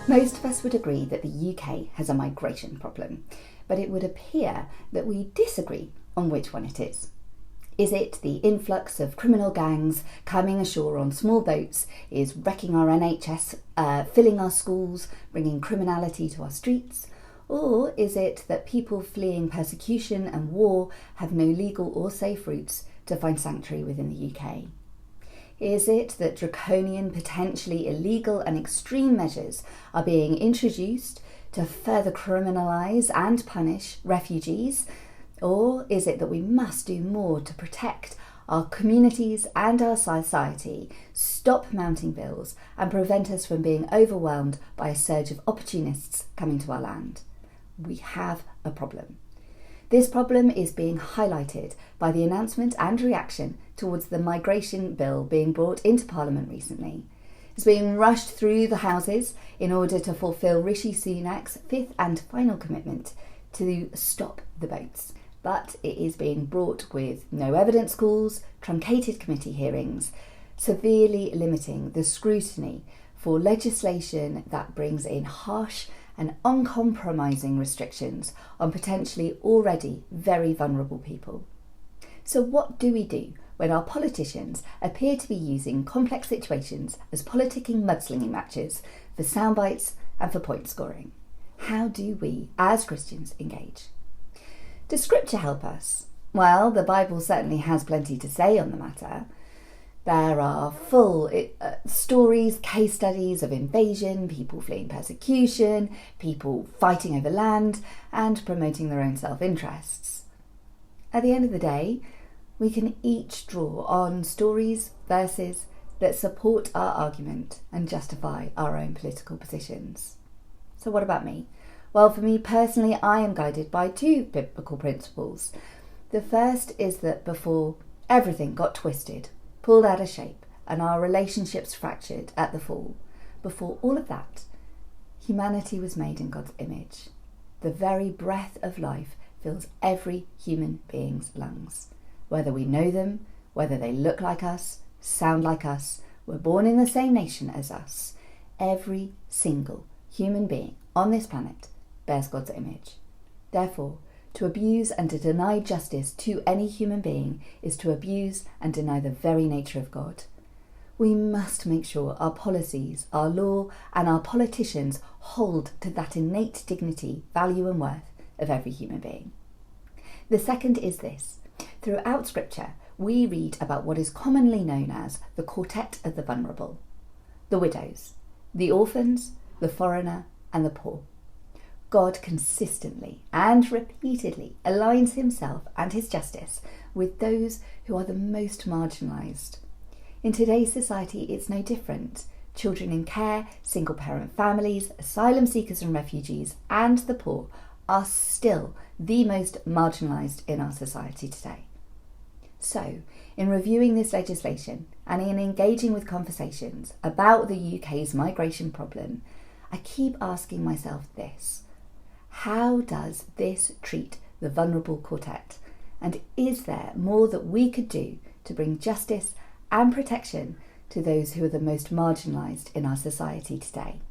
Most of us would agree that the UK has a migration problem, but it would appear that we disagree on which one it is. Is it the influx of criminal gangs coming ashore on small boats, is wrecking our NHS, filling our schools, bringing criminality to our streets? Or is it that people fleeing persecution and war have no legal or safe routes to find sanctuary within the UK? Is it that draconian, potentially illegal and extreme measures are being introduced to further criminalise and punish refugees? Or is it that we must do more to protect our communities and our society, stop mounting bills and prevent us from being overwhelmed by a surge of opportunists coming to our land? We have a problem. This problem is being highlighted by the announcement and reaction towards the migration bill being brought into Parliament recently. It's being rushed through the Houses in order to fulfil Rishi Sunak's fifth and final commitment to stop the boats. But it is being brought with no evidence calls, truncated committee hearings, severely limiting the scrutiny for legislation that brings in harsh and uncompromising restrictions on potentially already very vulnerable people. So what do we do when our politicians appear to be using complex situations as politicking mudslinging matches for soundbites and for point scoring? How do we, as Christians, engage? Does Scripture help us? Well, the Bible certainly has plenty to say on the matter. There are full stories, case studies of invasion, people fleeing persecution, people fighting over land and promoting their own self-interests. At the end of the day, we can each draw on stories, verses that support our argument and justify our own political positions. So what about me? Well, for me personally, I am guided by two biblical principles. The first is that before everything got twisted, pulled out of shape, and our relationships fractured at the fall, before all of that, humanity was made in God's image. The very breath of life fills every human being's lungs. Whether we know them, whether they look like us, sound like us, were born in the same nation as us, every single human being on this planet bears God's image. Therefore, to abuse and to deny justice to any human being is to abuse and deny the very nature of God. We must make sure our policies, our law, and our politicians hold to that innate dignity, value, and worth of every human being. The second is this. Throughout Scripture, we read about what is commonly known as the quartet of the vulnerable: the widows, the orphans, the foreigner, and the poor. God consistently and repeatedly aligns himself and his justice with those who are the most marginalised. In today's society, it's no different. Children in care, single-parent families, asylum seekers and refugees, and the poor are still the most marginalised in our society today. So, in reviewing this legislation and in engaging with conversations about the UK's migration problem, I keep asking myself this: how does this treat the vulnerable quartet? And is there more that we could do to bring justice and protection to those who are the most marginalised in our society today?